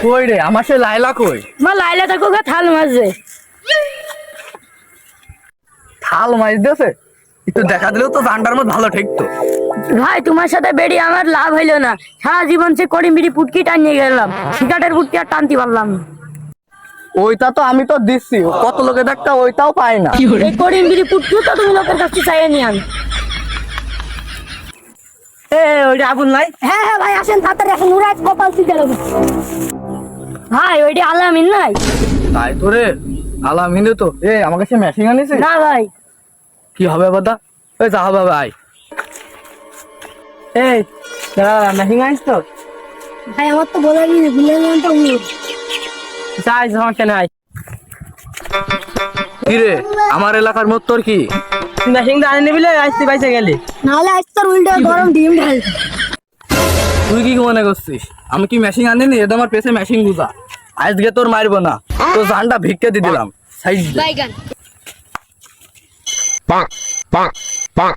কই রে আমার সে লাইলা কই? মা লাইলা থাকো গা থাল মাঝে। থাল মাছ দিয়েছে? একটু দেখা দিলেও তো জানটার মধ্যে ভালো ঠেকতো। ভাই তোমার সাথে বেরিয়ে আমার লাভ হইলো না, সারা জীবন সে করিম বিড়ি পুটকি টানিয়ে গেলাম, সিগারেটের পুটকি আর টানতে পারলাম না। ওইটা তো আমি তো দিচ্ছি, কত লোকে দেখতা ওইটাও পায় না। এই করিম বিড়ি পুটকি তো তুমি লোকের কাছে চাইয়ে নিয়ে আন। ওইটা আগুন নাই? হ্যাঁ হ্যাঁ ভাই আসেন তাড়াতাড়ি আসেন, ওরা কপাল চিতে দেবে। ভাই ওইটি আলামিন নাই? তাই তো রে, আলামিনে তো। আমাকে সে মেশিন আনিছে না ভাই। কি হবে বাদা? ওই যা হবে ভাই। মেশিন আনিস তো? ভাই আমার তো বলে দিন ভুলে গেলাম তো উনি। যাই সমস্যা নাই। কি রে আমার এলাকার মত তোর কি? মেশিন আনি নিবিলে আসতে পাইছে গেলি? নাহলে আজ তোর উল্টো গরম ডিম ঢাল। তুই কি মনে করছিস আমি কি মেশিন আনিনি? এটা আমার পেছে মেশিন গুজা। আজকে তোর মারবো না, তোর জানটা ভিক্ষে দিয়ে দিলাম। সাইড দে। বাইগান। Bonk, bonk, bonk.